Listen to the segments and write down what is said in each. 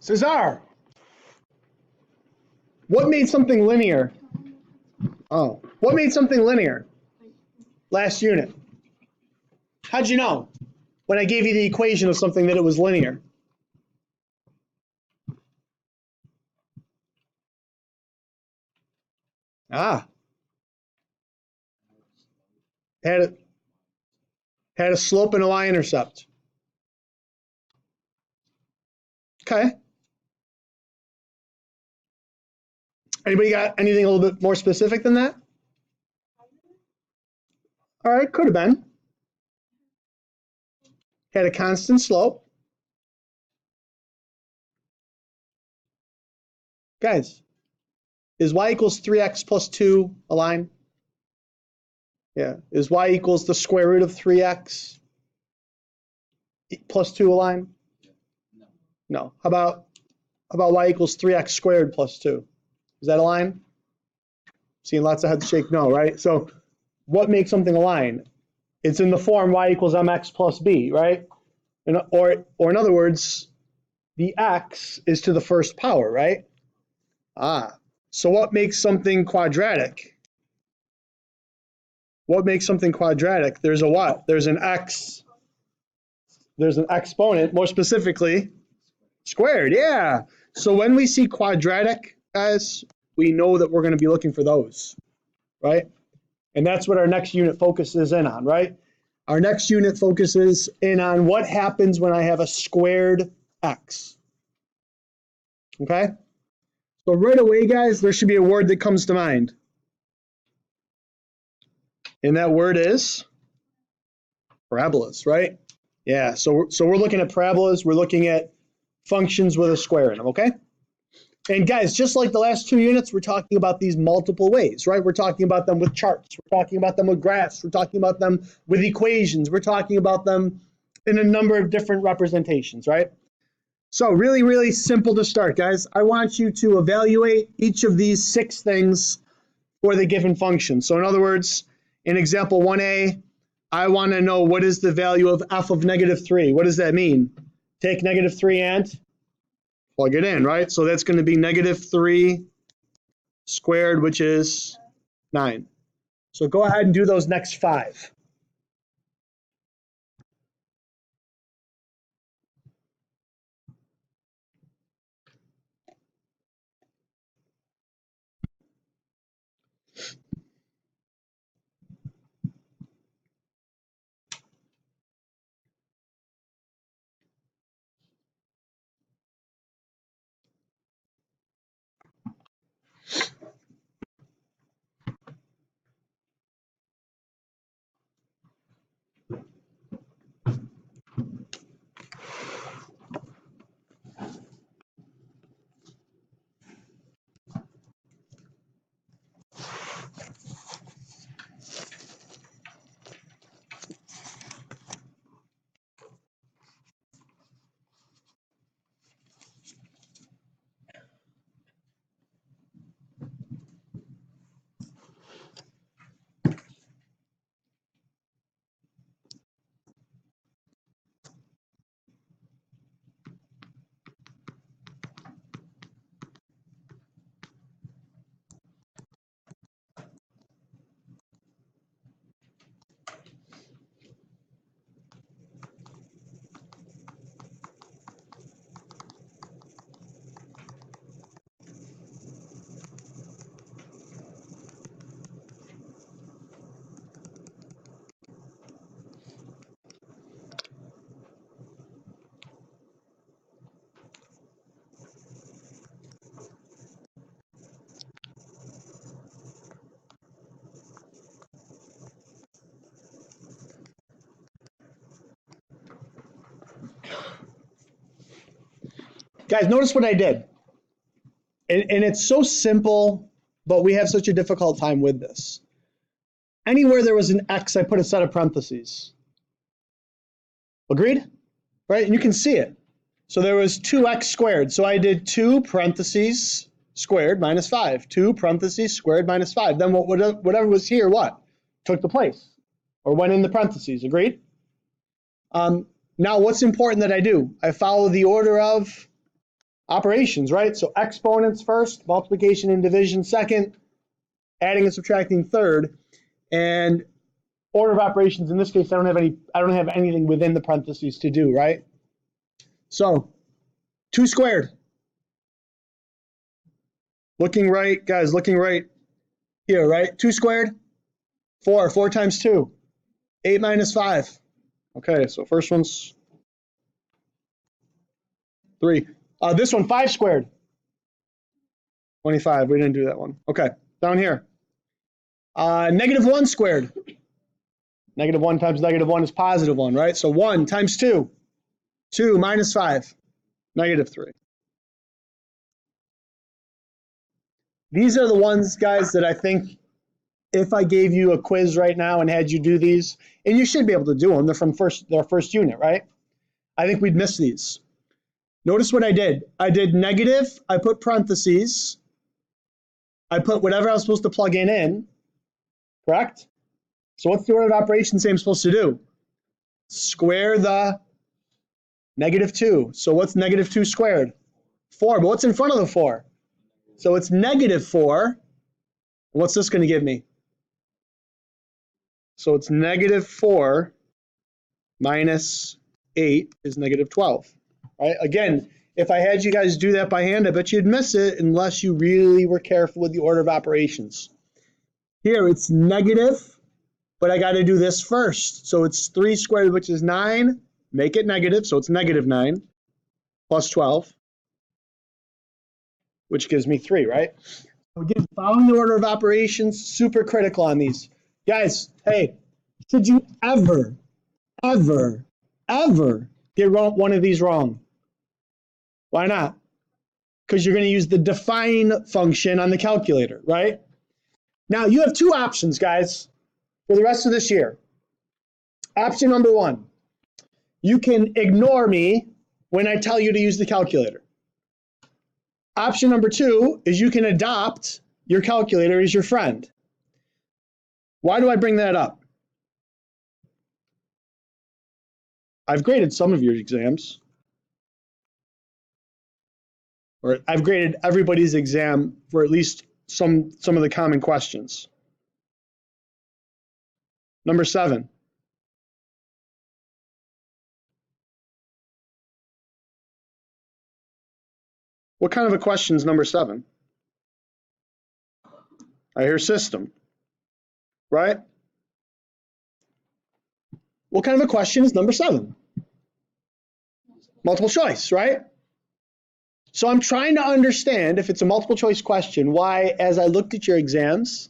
Cesar, what made something linear? Oh, what made something linear? Last unit. How'd you know? When I gave you the equation of something that it was linear. Ah. Had a slope and a y-intercept. Okay. Anybody got anything a little bit more specific than that? All right, could have been. Had a constant slope. Guys, is y equals 3x plus 2 a line? Yeah. Is y equals the square root of 3x plus 2 a line? No. How about y equals 3x squared plus 2? Is that a line? Seeing lots of heads shake no, right? So what makes something a line? It's in the form y equals mx plus b, right? Or in other words, the x is to the first power, right? So what makes something quadratic? What makes something quadratic? There's a what? There's an x. There's an exponent, more specifically, squared, yeah. So when we see quadratic, guys, we know that we're going to be looking for those, right? And that's what our next unit focuses in on, right? Our next unit focuses in on what happens when I have a squared x. Okay? So right away, guys, there should be a word that comes to mind. And that word is parabolas, right? Yeah, so we're looking at parabolas. We're looking at functions with a square in them, okay? And guys, just like the last 2 units, we're talking about these multiple ways, right? We're talking about them with charts. We're talking about them with graphs. We're talking about them with equations. We're talking about them in a number of different representations, right? So really, really simple to start, guys. I want you to evaluate each of these 6 things for the given function. So in other words, in example 1a, I want to know what is the value of f of -3. What does that mean? Take -3 and plug it in, right? So that's going to be -3 squared, which is 9. So go ahead and do those next 5. Guys, notice what I did. And it's so simple, but we have such a difficult time with this. Anywhere there was an x, I put a set of parentheses. Agreed? Right? And you can see it. So there was 2x squared. So I did 2 parentheses squared minus 5. 2 parentheses squared minus 5. Then whatever was here, what? Took the place. Or went in the parentheses. Agreed? Now, what's important that I do? I follow the order of operations, right? So exponents first, multiplication and division second, adding and subtracting third, and order of operations. In this case, I don't have anything within the parentheses to do, right? So 2 squared. Looking right, guys, looking right here, right? 2 squared, 4. 4 times 2, 8 minus 5. Okay, so first one's 3. This one, 5 squared, 25. We didn't do that one. Okay, down here. Negative 1 squared. Negative 1 times negative 1 is positive 1, right? So 1 times 2. 2 minus 5, negative 3. These are the ones, guys, that I think if I gave you a quiz right now and had you do these, and you should be able to do them, they're from their first unit, right? I think we'd miss these. Notice what I did. I did negative, I put parentheses, I put whatever I was supposed to plug in, correct? So what's the order of operations I'm supposed to do? Square the negative 2. So what's negative 2 squared? 4, but what's in front of the 4? So it's negative 4. What's this going to give me? So it's negative 4 minus 8 is negative 12. Right? Again, if I had you guys do that by hand, I bet you'd miss it unless you really were careful with the order of operations. Here it's negative, but I got to do this first. So it's 3 squared, which is 9. Make it negative, so it's negative 9 plus 12. Which gives me 3, right? Again, following the order of operations, super critical on these. Guys, hey, should you ever get one of these wrong? Why not? Because you're going to use the define function on the calculator, right? Now, you have 2 options, guys, for the rest of this year. Option number 1, you can ignore me when I tell you to use the calculator. Option number 2 is you can adopt your calculator as your friend. Why do I bring that up? I've graded some of your exams, or I've graded everybody's exam for at least some of the common questions. Number 7. What kind of a question is number 7? I hear system, right? What kind of a question is number 7? Multiple choice, right? So I'm trying to understand, if it's a multiple choice question, why, as I looked at your exams,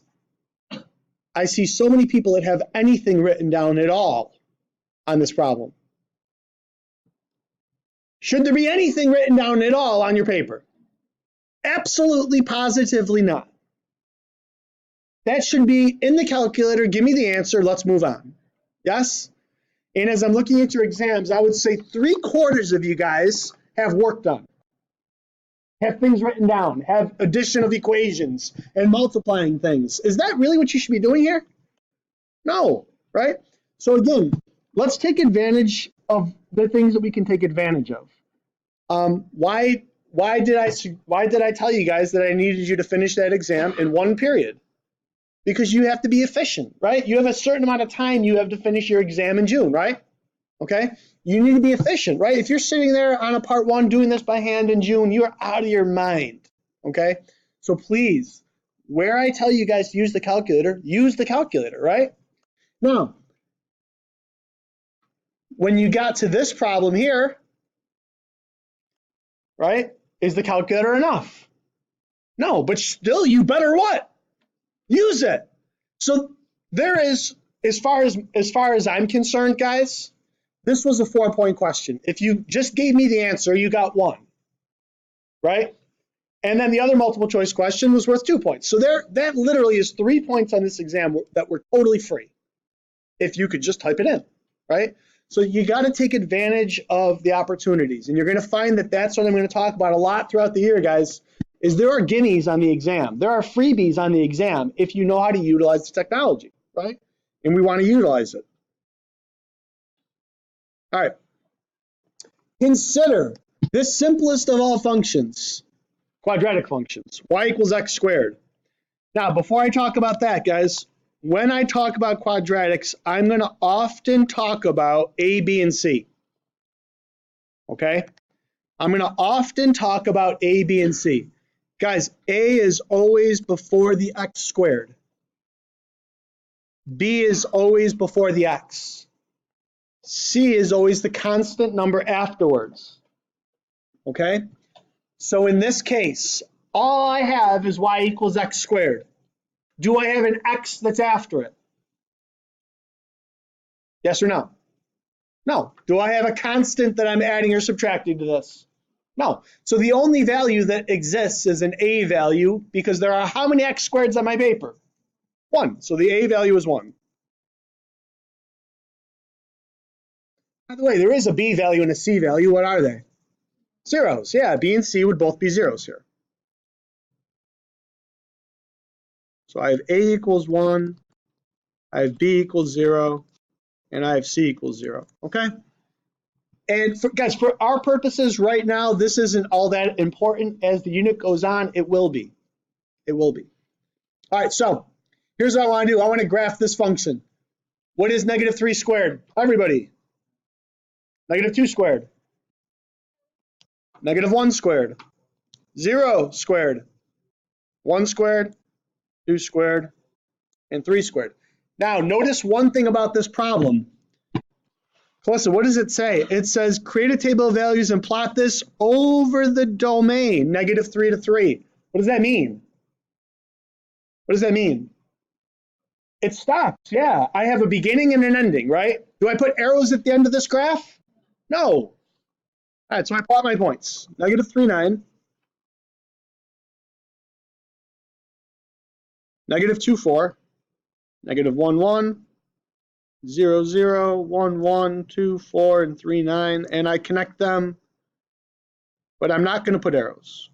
I see so many people that have anything written down at all on this problem. Should there be anything written down at all on your paper? Absolutely, positively not. That should be in the calculator. Give me the answer. Let's move on. Yes? And as I'm looking at your exams, I would say 3/4 of you guys have work done, have things written down, have addition of equations and multiplying things. Is that really what you should be doing here? No, right? So again, let's take advantage of the things that we can take advantage of. Why did I tell you guys that I needed you to finish that exam in 1 period? Because you have to be efficient, right? You have a certain amount of time you have to finish your exam in June, right? Okay? You need to be efficient, right? If you're sitting there on a part 1 doing this by hand in June, you're out of your mind, okay? So please, where I tell you guys to use the calculator, right? Now, when you got to this problem here, right, is the calculator enough? No, but still you better what? Use it. So there is, as far as I'm concerned, guys, this was a 4-point question. If you just gave me the answer, you got 1, right? And then the other multiple choice question was worth 2 points. So that literally is 3 points on this exam that were totally free if you could just type it in, right? So you got to take advantage of the opportunities. And you're going to find that that's what I'm going to talk about a lot throughout the year, guys, is there are gimmies on the exam. There are freebies on the exam if you know how to utilize the technology, right? And we want to utilize it. All right. Consider This simplest of all functions, quadratic functions, y equals x squared. Now, before I talk about that, guys, when I talk about quadratics, I'm going to often talk about a, b, and c. Okay? I'm going to often talk about a, b, and c. Guys, a is always before the x squared. B is always before the x. C is always the constant number afterwards. Okay? So in this case, all I have is y equals x squared. Do I have an x that's after it? Yes or no? No. Do I have a constant that I'm adding or subtracting to this? No. So the only value that exists is an a value because there are how many x squareds on my paper? 1. So the a value is 1. By the way, there is a b value and a c value. What are they? Zeros. Yeah, b and c would both be zeros here. So I have a equals 1, I have b equals 0, and I have c equals 0. Okay? And guys, for our purposes right now, this isn't all that important. As the unit goes on, it will be. It will be. All right, so here's what I want to do. I want to graph this function. What is negative 3 squared? Everybody. Negative 2 squared. Negative 1 squared. 0 squared. 1 squared. 2 squared. And 3 squared. Now, notice one thing about this problem. Listen, what does it say? It says create a table of values and plot this over the domain, negative 3 to 3. What does that mean? What does that mean? It stops, yeah. I have a beginning and an ending, right? Do I put arrows at the end of this graph? No. All right, so I plot my points. Negative 3, 9. Negative 2, 4. Negative 1, 1. 0, 0, 1, 1, 2, 4, and 3, 9. And I connect them, but I'm not going to put arrows.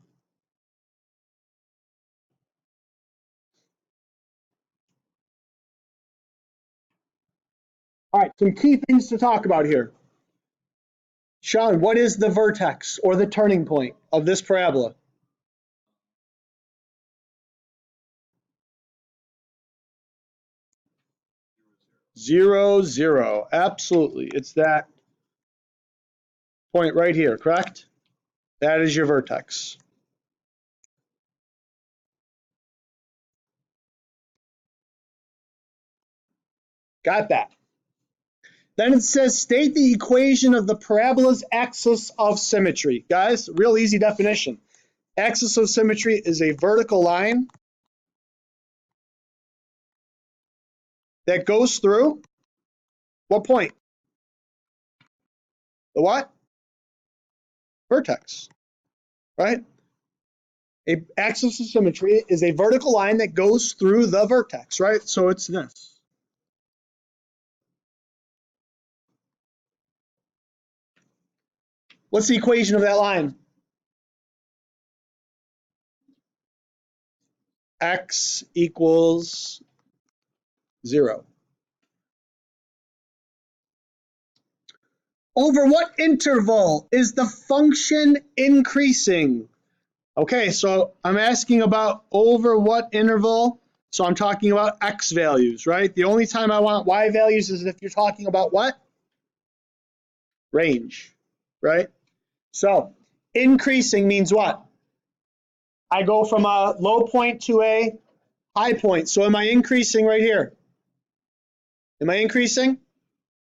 All right, some key things to talk about here. Sean, what is the vertex or the turning point of this parabola? 0, 0. Absolutely. It's that point right here, correct? That is your vertex. Got that. Then it says state the equation of the parabola's axis of symmetry. Guys, real easy definition. Axis of symmetry is a vertical line that goes through what point? The what? Vertex, right? A axis of symmetry is a vertical line that goes through the vertex, right? So it's this. What's the equation of that line? X equals 0. Over what interval is the function increasing? Okay, so I'm asking about over what interval. So I'm talking about x values, right? The only time I want y values is if you're talking about what? Range, right? So increasing means what? I go from a low point to a high point. So am I increasing right here? Am I increasing?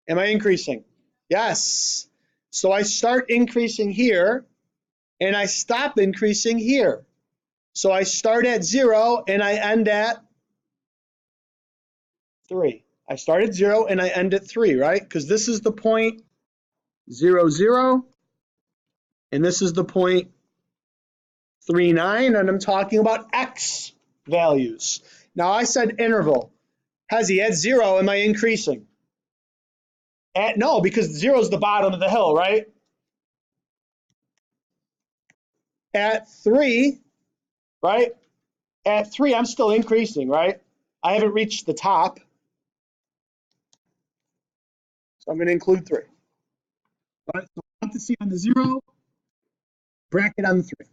Am I increasing? Yes. So I start increasing here and I stop increasing here. So I start at 0 and I end at 3. I start at 0 and I end at 3, right? Because this is the point 0, 0, and this is the point 3, 9, and I'm talking about x values. Now I said interval. Hezzy, at 0, am I increasing? No, because 0 is the bottom of the hill, right? At 3, right? At 3, I'm still increasing, right? I haven't reached the top. So I'm going to include 3. All right, so I want to see on the 0, bracket on the 3.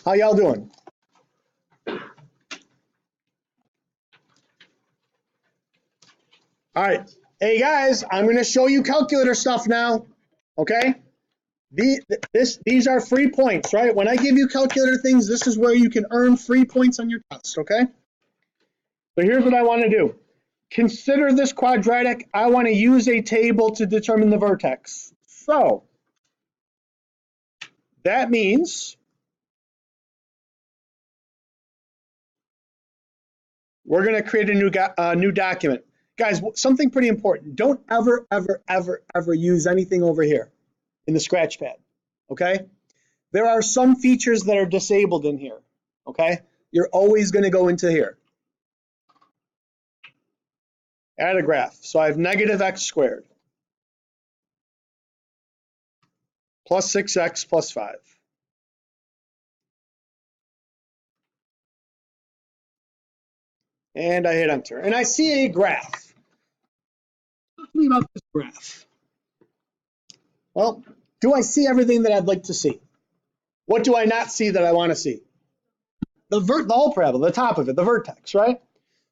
How y'all doing? All right. Hey guys, I'm going to show you calculator stuff now. Okay? These are free points, right? When I give you calculator things, this is where you can earn free points on your test, okay? So here's what I want to do. Consider this quadratic. I want to use a table to determine the vertex. So that means we're going to create a new document. Guys, something pretty important. Don't ever, ever, ever, ever use anything over here in the scratch pad, okay? There are some features that are disabled in here, okay? You're always going to go into here. Add a graph. So I have negative x squared plus 6x plus 5. And I hit enter. And I see a graph. Talk to me about this graph. Well, do I see everything that I'd like to see? What do I not see that I want to see? The whole parabola, the top of it, the vertex, right?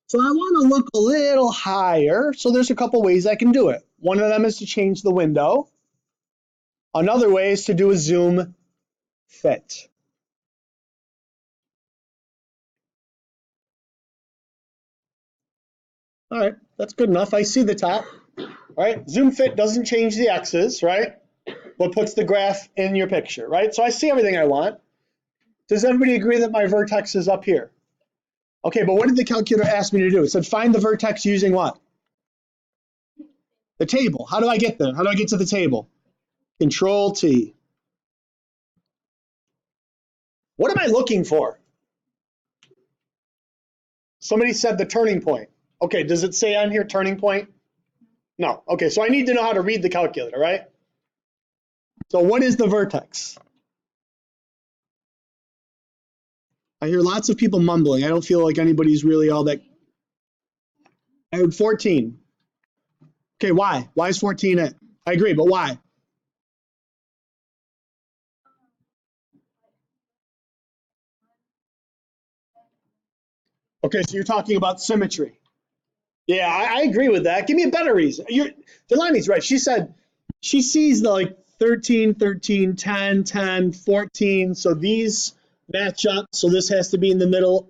So I want to look a little higher. So there's a couple ways I can do it. One of them is to change the window. Another way is to do a zoom fit. All right, that's good enough. I see the top. All right, zoom fit doesn't change the x's, right? But puts the graph in your picture, right? So I see everything I want. Does everybody agree that my vertex is up here? Okay, but what did the calculator ask me to do? It said find the vertex using what? The table. How do I get there? How do I get to the table? Control T. What am I looking for? Somebody said the turning point. Okay, does it say on here turning point? No. Okay, so I need to know how to read the calculator, right? So what is the vertex? I hear lots of people mumbling. I don't feel like anybody's really all that. I heard 14. Okay, why? Why is 14 it? I agree, but why? Okay, so you're talking about symmetry. Yeah, I agree with that. Give me a better reason. Delaney's right. She said she sees the like 13, 13, 10, 10, 14. So these match up. So this has to be in the middle,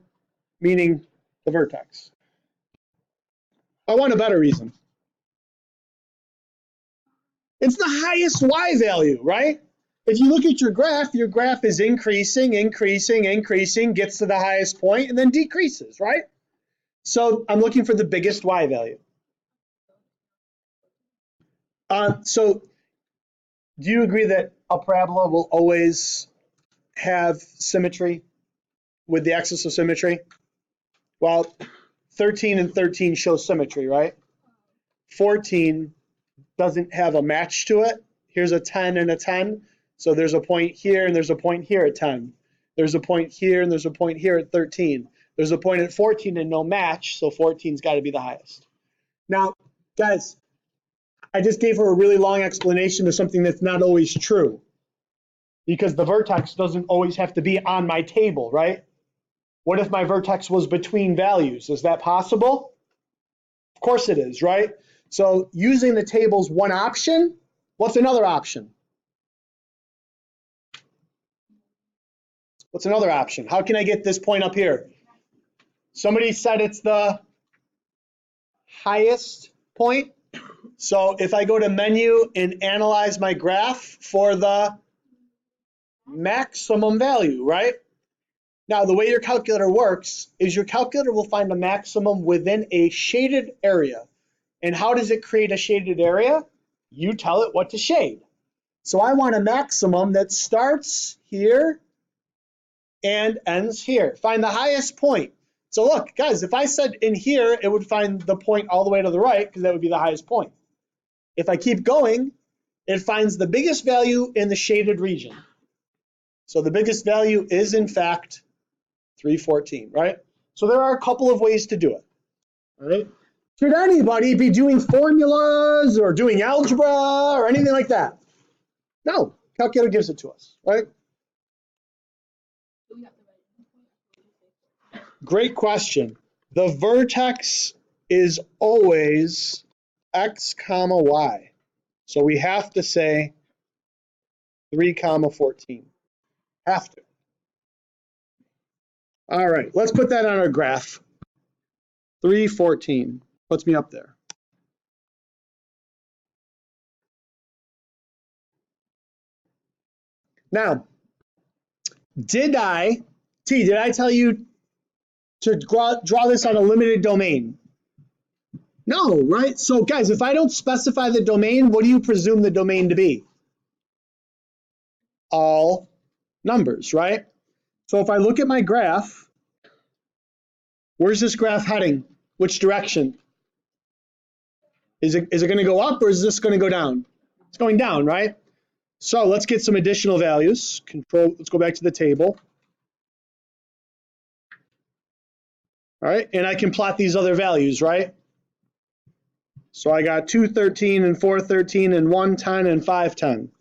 meaning the vertex. I want a better reason. It's the highest y value, right? If you look at your graph is increasing, increasing, increasing, gets to the highest point, and then decreases, right? So I'm looking for the biggest y value. So do you agree that a parabola will always have symmetry with the axis of symmetry? Well, 13 and 13 show symmetry, right? 14 doesn't have a match to it. Here's a 10 and a 10. So there's a point here and there's a point here at 10. There's a point here and there's a point here at 13. There's a point at 14 and no match, so 14's got to be the highest. Now, guys, I just gave her a really long explanation of something that's not always true, because the vertex doesn't always have to be on my table, right? What if my vertex was between values? Is that possible? Of course it is, right? So using the table is one option. What's another option? What's another option? How can I get this point up here? Somebody said it's the highest point. So if I go to menu and analyze my graph for the maximum value, right? Now, the way your calculator works is your calculator will find a maximum within a shaded area. And how does it create a shaded area? You tell it what to shade. So I want a maximum that starts here and ends here. Find the highest point. So look, guys, if I said in here, it would find the point all the way to the right, because that would be the highest point. If I keep going, it finds the biggest value in the shaded region. So the biggest value is, in fact, 314, right? So there are a couple of ways to do it, all right? Should anybody be doing formulas or doing algebra or anything like that? No, calculator gives it to us, right? Great question. The vertex is always x comma y. So we have to say 3 comma 14. Have to. All right, let's put that on our graph. 3, 14 puts me up there. Now, did I tell you to draw this on a limited domain? No, right? So guys, if I don't specify the domain, what do you presume the domain to be? All numbers, right? So if I look at my graph, where's this graph heading? Which direction? Is it going to go up or is this going to go down? It's going down, right? So let's get some additional values. Let's go back to the table. All right, and I can plot these other values, right? So I got 2, 13, and 4, 13, and 1, 10, and 5, 10.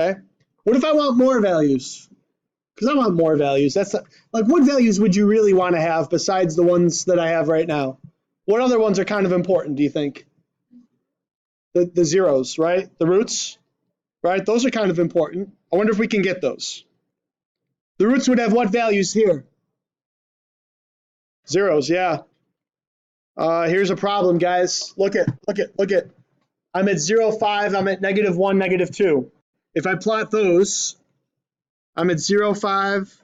Okay, what if I want more values? Because I want more values. That's like, what values would you really want to have besides the ones that I have right now? What other ones are kind of important, do you think? The zeros, right? The roots, right? Those are kind of important. I wonder if we can get those. The roots would have what values here? Zeros, yeah. Here's a problem, guys. Look at. I'm at 0, 5, I'm at -1, -2. If I plot those, I'm at 0, 5,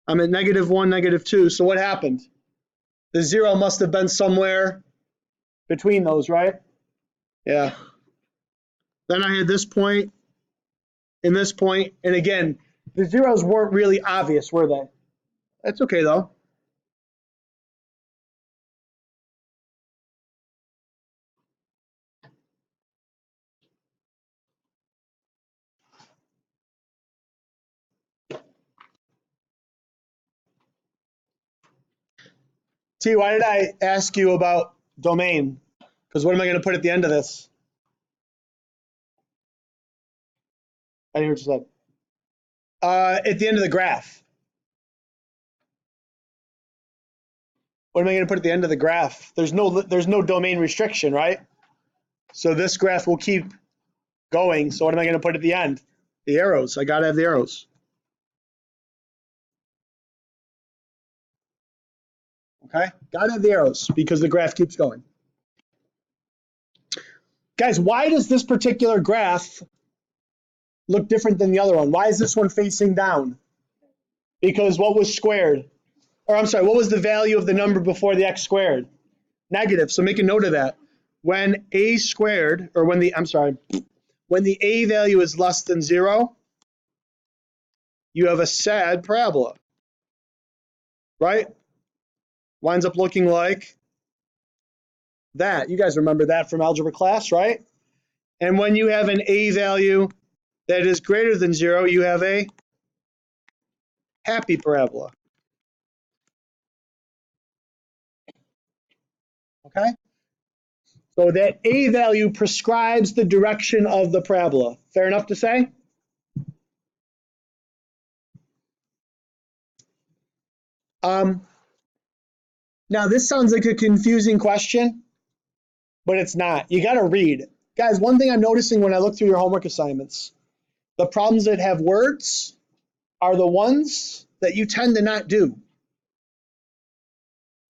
I'm at -1, -2. So what happened? The 0 must have been somewhere between those, right? Yeah. Then I had this point and this point. And again, the zeros weren't really obvious, were they? That's okay, though. T, why did I ask you about domain? Because what am I going to put at the end of this? I didn't hear what you said. At the end of the graph. What am I going to put at the end of the graph? There's no domain restriction, right? So this graph will keep going. So what am I going to put at the end? The arrows. I got to have the arrows. Okay, got to have the arrows because the graph keeps going. Guys, why does this particular graph look different than the other one? Why is this one facing down? Because what was squared? Or I'm sorry, what was the value of the number before the x squared? Negative, so make a note of that. When a squared, or when the a value is less than 0, you have a sad parabola, right? Winds up looking like that. You guys remember that from algebra class, right? And when you have an a value that is greater than 0, you have a happy parabola. Okay? So that a value prescribes the direction of the parabola. Fair enough to say? Now, this sounds like a confusing question, but it's not. You got to read. Guys, one thing I'm noticing when I look through your homework assignments, the problems that have words are the ones that you tend to not do.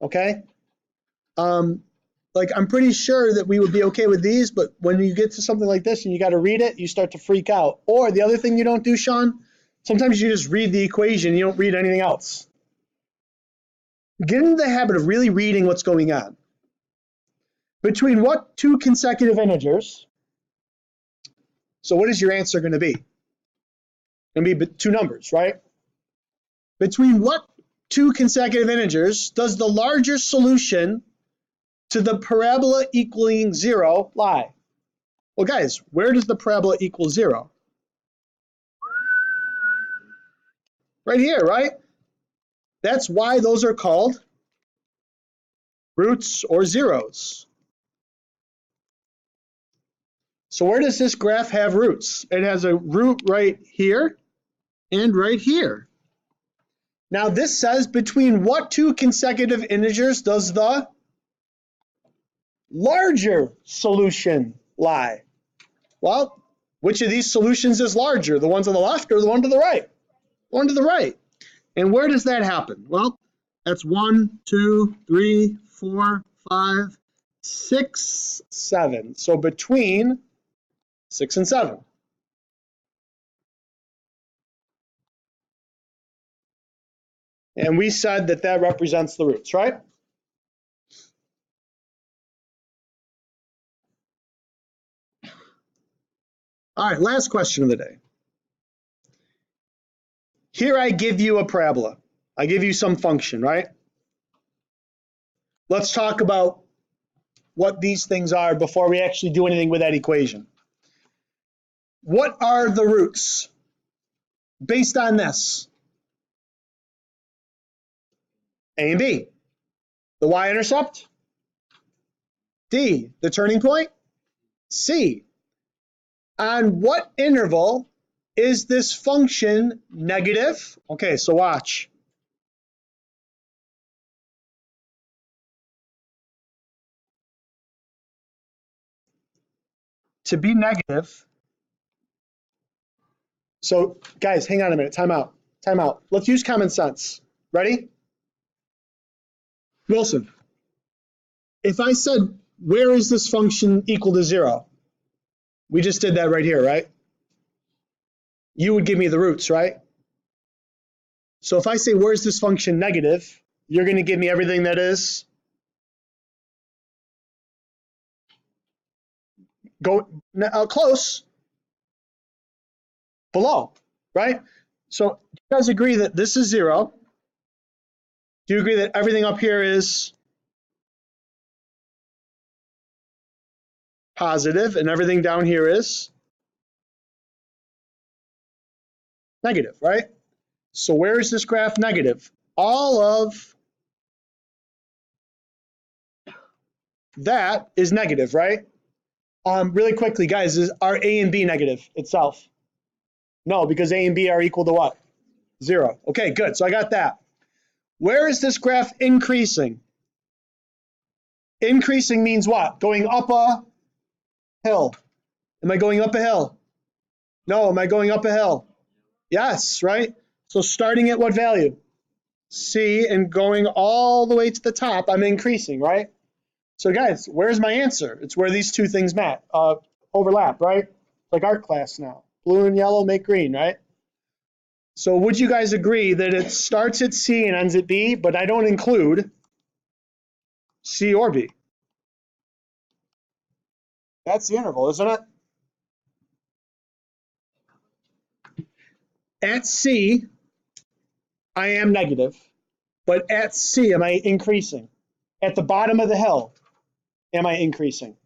Okay? Like, I'm pretty sure that we would be okay with these, but when you get to something like this and you got to read it, you start to freak out. Or the other thing you don't do, Sean, sometimes you just read the equation, you don't read anything else. Get into the habit of really reading what's going on. Between what two consecutive integers? So what is your answer going to be? Going to be two numbers, right? Between what two consecutive integers does the larger solution to the parabola equaling 0 lie? Well, guys, where does the parabola equal 0? Right here, right? That's why those are called roots or zeros. So where does this graph have roots? It has a root right here and right here. Now this says between what two consecutive integers does the larger solution lie? Well, which of these solutions is larger? The ones on the left or the one to the right? One to the right. And where does that happen? Well, that's 1, 2, 3, 4, 5, 6, 7. So between 6 and 7. And we said that that represents the roots, right? All right, last question of the day. Here I give you a parabola. I give you some function, right? Let's talk about what these things are before we actually do anything with that equation. What are the roots based on this? A and B. The y-intercept? D. The turning point? C. On what interval is this function negative? Okay, so watch. To be negative, so guys, hang on a minute, time out, time out. Let's use common sense. Ready? Wilson, if I said, where is this function equal to 0? We just did that right here, right? You would give me the roots, right? So if I say, where's this function negative, you're going to give me everything that is close, below, right? So you guys agree that this is 0. Do you agree that everything up here is positive and everything down here is negative, right? So where is this graph negative? All of that is negative, right? Really quickly, guys, are A and B negative itself? No, because A and B are equal to what? 0. Okay, good. So I got that. Where is this graph increasing? Increasing means what? Going up a hill. Am I going up a hill? No, am I going up a hill? Yes, right? So starting at what value? C, and going all the way to the top, I'm increasing, right? So guys, where's my answer? It's where these two things overlap, right? Like art class now. Blue and yellow make green, right? So would you guys agree that it starts at C and ends at B, but I don't include C or B? That's the interval, isn't it? At C, I am negative, but at C, am I increasing? At the bottom of the hill, am I increasing?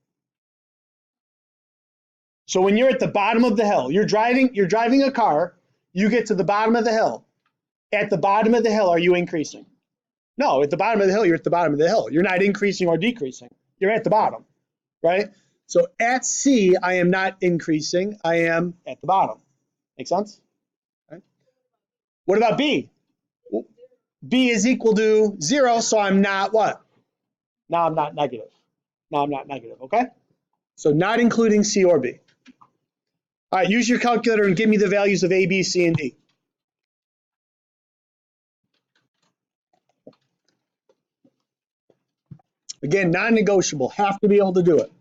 So when you're at the bottom of the hill, you're driving a car, you get to the bottom of the hill. At the bottom of the hill, are you increasing? No, at the bottom of the hill, you're at the bottom of the hill. You're not increasing or decreasing. You're at the bottom, right? So at C, I am not increasing. I am at the bottom. Make sense? Right. What about B? B is equal to 0, so I'm not what? Now I'm not negative. Now I'm not negative, okay? So not including C or B. All right, use your calculator and give me the values of A, B, C, and D. Again, non-negotiable. Have to be able to do it.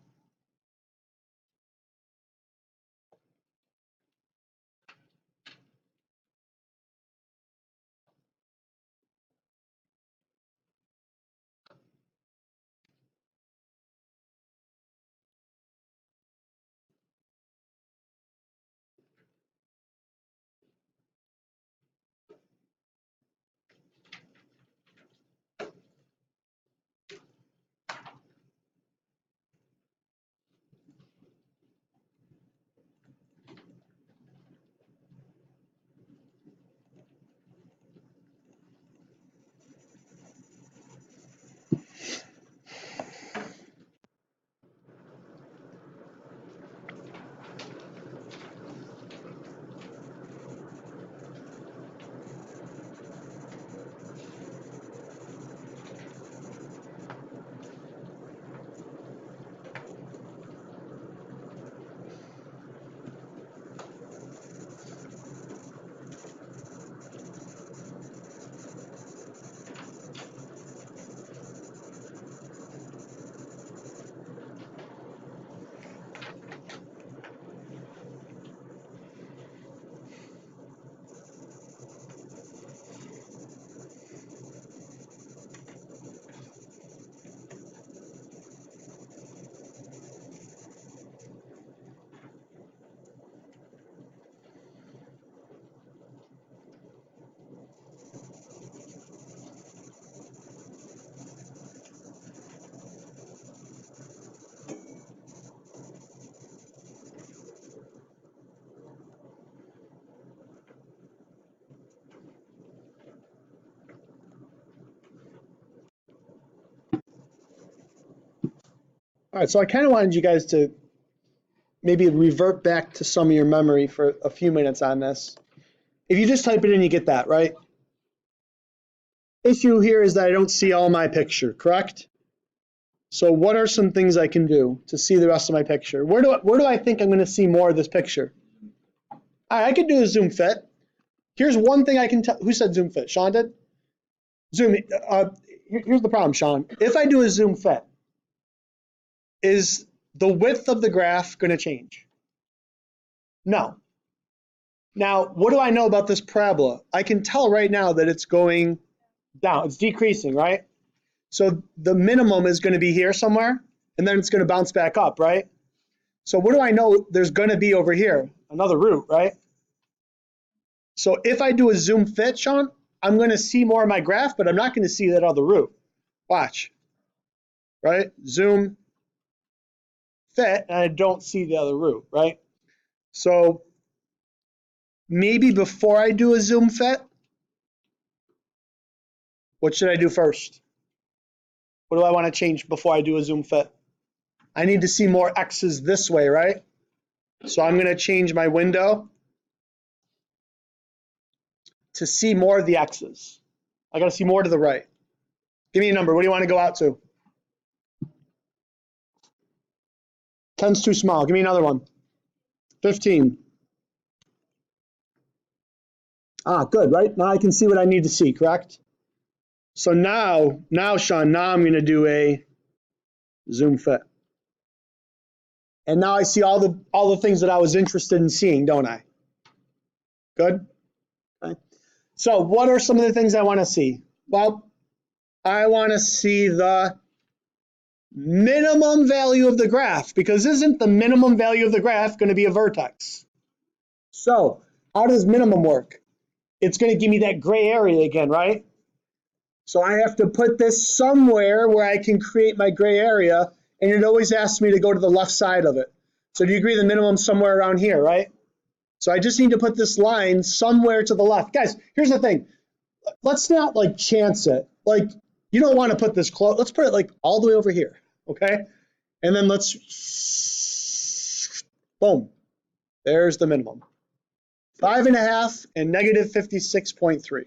All right, so I kind of wanted you guys to maybe revert back to some of your memory for a few minutes on this. If you just type it in, you get that, right? Issue here is that I don't see all my picture, correct? So what are some things I can do to see the rest of my picture? Where do I think I'm going to see more of this picture? All right, I could do a zoom fit. Here's one thing I can tell. Who said zoom fit? Sean did? Zoom. Here's the problem, Sean. If I do a zoom fit, is the width of the graph going to change? No. Now, what do I know about this parabola? I can tell right now that it's going down. It's decreasing, right? So the minimum is going to be here somewhere, and then it's going to bounce back up, right? So what do I know there's going to be over here? Another root, right? So if I do a zoom fit, Sean, I'm going to see more of my graph, but I'm not going to see that other root. Watch, right? Zoom fit, and I don't see the other root, right? So maybe before I do a zoom fit, what should I do first? What do I want to change before I do a zoom fit? I need to see more X's this way, right? So I'm going to change my window to see more of the X's. I got to see more to the right. Give me a number. What do you want to go out to? 10's too small. Give me another one. 15. Ah, good, right? Now I can see what I need to see, correct? So now, Sean, now I'm going to do a zoom fit. And now I see all the things that I was interested in seeing, don't I? Good? Okay. So what are some of the things I want to see? Well, I want to see the minimum value of the graph, because isn't the minimum value of the graph going to be a vertex? So how does minimum work? It's going to give me that gray area again, right? So I have to put this somewhere where I can create my gray area, and it always asks me to go to the left side of it. So do you agree the minimum's somewhere around here, right? So I just need to put this line somewhere to the left. Guys, here's the thing. Let's not like chance it. Like, you don't want to put this close. Let's put it like all the way over here, okay? And then let's, boom, there's the minimum. 5.5 and negative 56.3.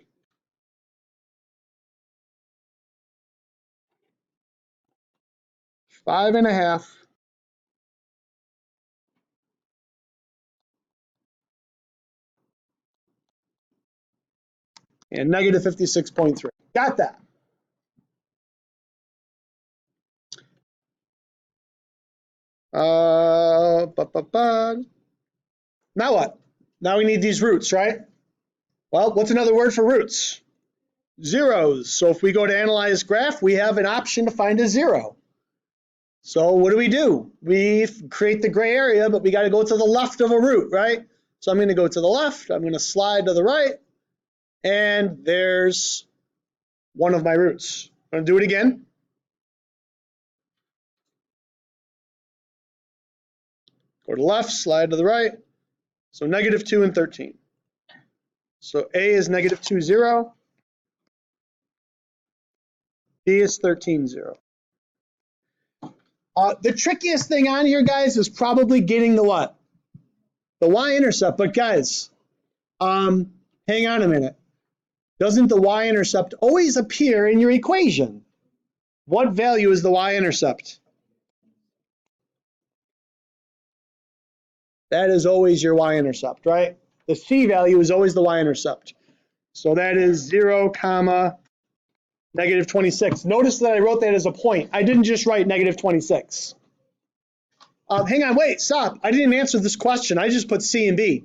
Five and a half and negative 56.3. Got that. Now what? Now we need these roots, right? Well, what's another word for roots? Zeros. So if we go to analyze graph, we have an option to find a zero. So what do? We create the gray area, but we got to go to the left of a root, right? So I'm going to go to the left. I'm going to slide to the right. And there's one of my roots. I'm going to do it again. Go to the left, slide to the right. So negative 2 and 13. So A is negative 2, 0. B is 13, 0. The trickiest thing on here, guys, is probably getting the what? The y-intercept. But guys, hang on a minute. Doesn't the y-intercept always appear in your equation? What value is the y-intercept? That is always your y-intercept, right? The c value is always the y-intercept. So that is 0, negative 26. Notice that I wrote that as a point. I didn't just write negative 26. Hang on, wait, stop. I didn't answer this question. I just put C and B.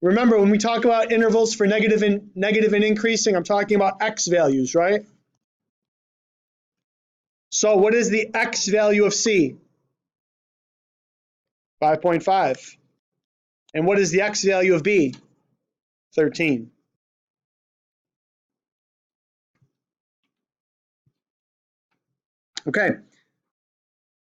Remember, when we talk about intervals for negative and increasing, I'm talking about x values, right? So what is the x value of C? 5.5. And what is the x value of B? 13. Okay,